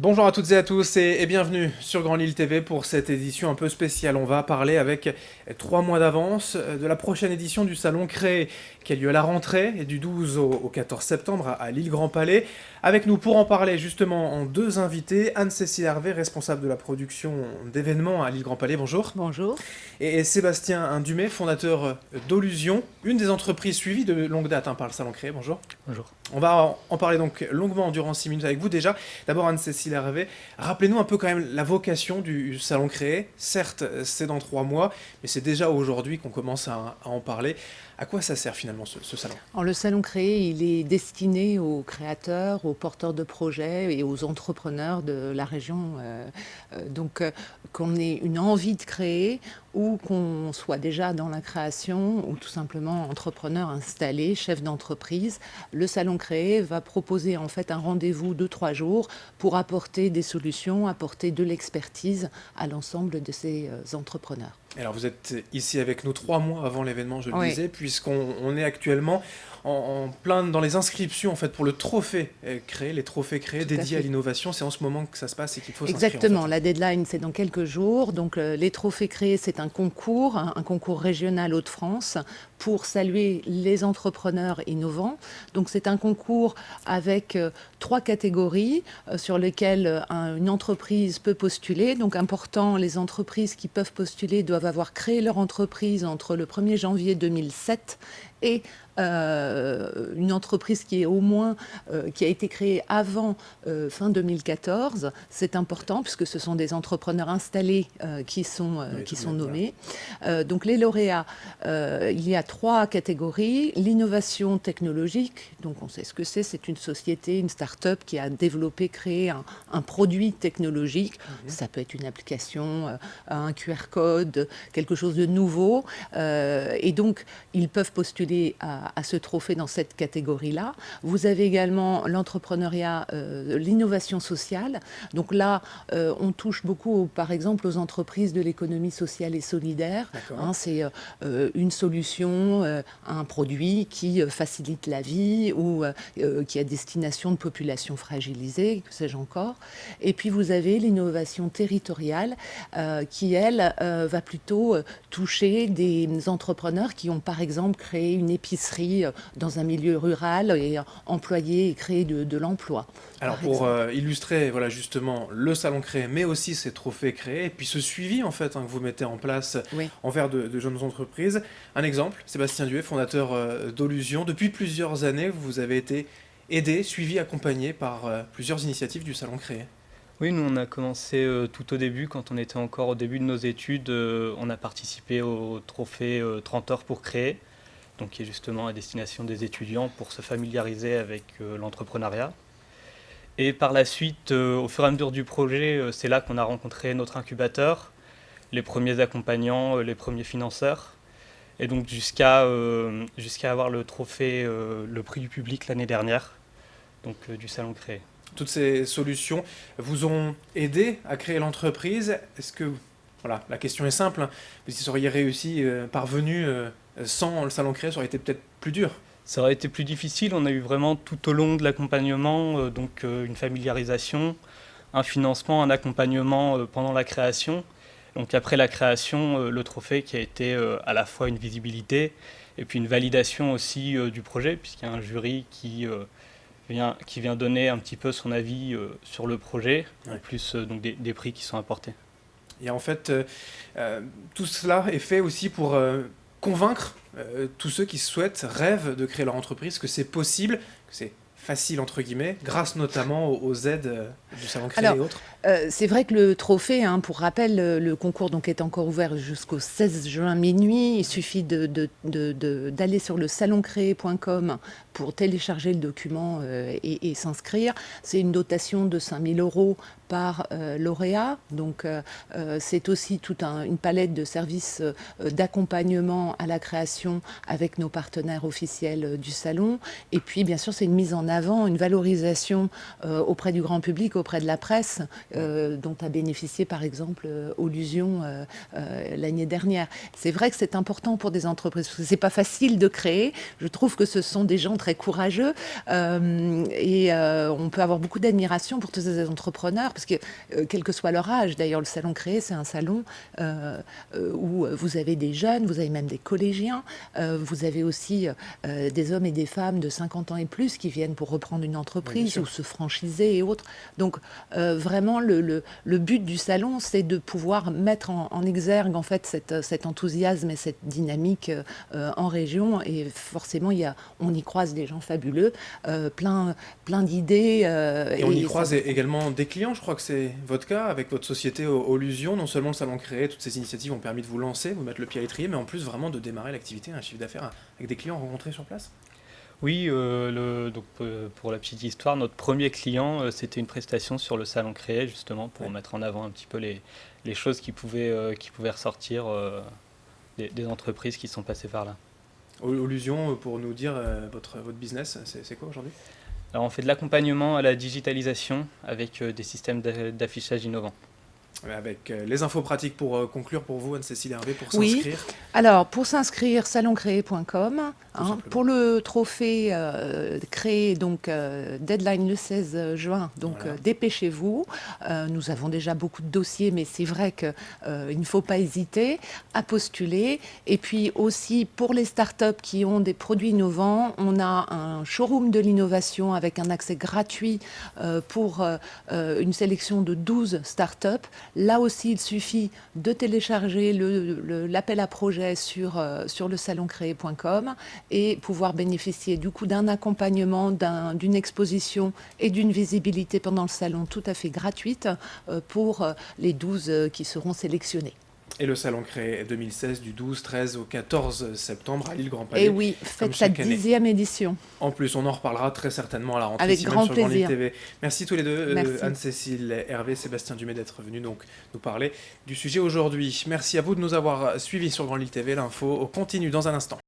Bonjour à toutes et à tous et bienvenue sur Grand Lille TV pour cette édition un peu spéciale. On va parler avec 3 mois d'avance de la prochaine édition du Salon Créé qui a lieu à la rentrée et du 12 au 14 septembre à Lille Grand Palais. Avec nous pour en parler justement en 2 invités, Anne-Cécile Hervé, responsable de la production d'événements à Lille Grand Palais, bonjour. Bonjour. Et Sébastien Dumay, fondateur d'Olusion, une des entreprises suivies de longue date par le Salon Créé, bonjour. Bonjour. On va en parler donc longuement durant 6 minutes avec vous déjà. D'abord Anne-Cécile Hervé, rappelez-nous un peu quand même la vocation du Salon Créé. Certes, c'est dans 3 mois, mais c'est déjà aujourd'hui qu'on commence à en parler. À quoi ça sert finalement ce salon ? Alors, le Salon Créé, il est destiné aux créateurs, aux porteurs de projets et aux entrepreneurs de la région. Qu'on ait une envie de créer ou qu'on soit déjà dans la création ou tout simplement entrepreneur installé, chef d'entreprise, le Salon Créé va proposer en fait un rendez-vous de 3 jours pour apporter des solutions, apporter de l'expertise à l'ensemble de ces entrepreneurs. Alors vous êtes ici avec nous 3 mois avant l'événement, je le Oui. disais, puisqu'on est actuellement en plein dans les inscriptions en fait pour le trophée créé, les trophées créés Tout à dédiés à fait. l'innovation. C'est en ce moment que ça se passe et qu'il faut s'inscrire. Exactement, En fait. la deadline c'est dans quelques jours. Donc les trophées créés, c'est un concours régional Hauts-de-France pour saluer les entrepreneurs innovants. Donc c'est un concours avec 3 catégories sur lesquelles une entreprise peut postuler. Donc important, les entreprises qui peuvent postuler doivent avoir créé leur entreprise entre le 1er janvier 2007 et une entreprise qui est au moins qui a été créée avant fin 2014. C'est important puisque ce sont des entrepreneurs installés qui sont nommés. Donc les lauréats, il y a 3 catégories. L'innovation technologique, donc on sait ce que c'est. C'est une société, une start-up qui a développé, créé un produit technologique. Ça peut être une application, un QR code, quelque chose de nouveau. Et donc ils peuvent postuler à ce trophée dans cette catégorie-là. Vous avez également l'entrepreneuriat, l'innovation sociale. Donc là, on touche beaucoup, par exemple, aux entreprises de l'économie sociale et solidaire. C'est une solution, un produit qui facilite la vie ou qui est à destination de populations fragilisées, que sais-je encore. Et puis vous avez l'innovation territoriale qui, elle, va plutôt toucher des entrepreneurs qui ont, par exemple, créé une épicerie dans un milieu rural et employé et créé de l'emploi. Alors pour illustrer voilà, justement le Salon Créé, mais aussi ces trophées créés, et puis ce suivi en fait que vous mettez en place envers de jeunes entreprises. Un exemple, Sébastien Dumay, fondateur d'Olusion. Depuis plusieurs années, vous avez été aidé, suivi, accompagné par plusieurs initiatives du Salon Créé. Oui, nous on a commencé tout au début, quand on était encore au début de nos études, on a participé au trophée 30 heures pour créer, donc qui est justement à destination des étudiants pour se familiariser avec l'entrepreneuriat. Et par la suite, au fur et à mesure du projet, c'est là qu'on a rencontré notre incubateur, les premiers accompagnants, les premiers financeurs, et donc jusqu'à avoir le trophée, le prix du public l'année dernière, donc du Salon Créé. Toutes ces solutions vous ont aidé à créer l'entreprise. Est-ce que, voilà, la question est simple, vous y seriez réussi, parvenu sans le Salon Créé, ça aurait été peut-être plus dur. Ça aurait été plus difficile, on a eu vraiment tout au long de l'accompagnement, une familiarisation, un financement, un accompagnement pendant la création. Donc après la création, le trophée qui a été à la fois une visibilité et puis une validation aussi du projet, puisqu'il y a un jury qui vient donner un petit peu son avis sur le projet, en plus donc des prix qui sont apportés. Et en fait, tout cela est fait aussi pour convaincre tous ceux qui souhaitent, rêvent de créer leur entreprise, que c'est possible, que c'est facile entre guillemets, grâce notamment aux aides du Salon Créé et autres. C'est vrai que le trophée, pour rappel, le concours donc, est encore ouvert jusqu'au 16 juin minuit. Il suffit d'aller sur le saloncréé.com pour télécharger le document et s'inscrire. C'est une dotation de 5 000 € par lauréat. Donc c'est aussi toute une palette de services d'accompagnement à la création avec nos partenaires officiels du salon. Et puis bien sûr c'est une mise en avant, une valorisation auprès du grand public, auprès de la presse, dont a bénéficié par exemple Olusion l'année dernière. C'est vrai que c'est important pour des entreprises, parce que c'est pas facile de créer. Je trouve que ce sont des gens très très courageux. On peut avoir beaucoup d'admiration pour tous ces entrepreneurs, parce que quel que soit leur âge, d'ailleurs le Salon Créé, c'est un salon où vous avez des jeunes, vous avez même des collégiens, vous avez aussi des hommes et des femmes de 50 ans et plus qui viennent pour reprendre une entreprise ou se franchiser et autres. Donc vraiment le but du salon, c'est de pouvoir mettre en exergue en fait cet enthousiasme et cette dynamique en région, et forcément on y croise des gens fabuleux, plein d'idées. Et on y croise également des clients, je crois que c'est votre cas, avec votre société Olusion. Non seulement le Salon Créé, toutes ces initiatives ont permis de vous lancer, vous mettre le pied à l'étrier, mais en plus vraiment de démarrer l'activité, un chiffre d'affaires avec des clients rencontrés sur place. Oui, donc, pour la petite histoire, notre premier client, c'était une prestation sur le Salon Créé, justement, pour mettre en avant un petit peu les choses qui pouvaient ressortir des entreprises qui sont passées par là. Olusion, pour nous dire votre business, c'est quoi aujourd'hui? Alors, on fait de l'accompagnement à la digitalisation avec des systèmes d'affichage innovants. Avec les infos pratiques pour conclure pour vous, Anne-Cécile Hervé, pour Oui. s'inscrire. Alors, pour s'inscrire, saloncréé.com. Pour le trophée créé, donc deadline le 16 juin, donc Voilà. Dépêchez-vous. Nous avons déjà beaucoup de dossiers, mais c'est vrai qu'il ne faut pas hésiter à postuler. Et puis aussi, pour les startups qui ont des produits innovants, on a un showroom de l'innovation avec un accès gratuit pour une sélection de 12 startups. Là aussi, il suffit de télécharger l'appel à projet sur le saloncréé.com et pouvoir bénéficier du coup d'un accompagnement, d'une exposition et d'une visibilité pendant le salon tout à fait gratuite pour les 12 qui seront sélectionnés. Et le Salon Créé 2016 du 12, 13 au 14 septembre à Lille-Grand-Palais. Et oui, faites sa 10e édition. En plus, on en reparlera très certainement à la rentrée. Avec ici grand même sur Grand Lille plaisir. TV. Merci tous les deux, Merci. Anne-Cécile Hervé, Sébastien Dumay, d'être venus donc nous parler du sujet aujourd'hui. Merci à vous de nous avoir suivis sur Grand Lille TV. L'info continue dans un instant.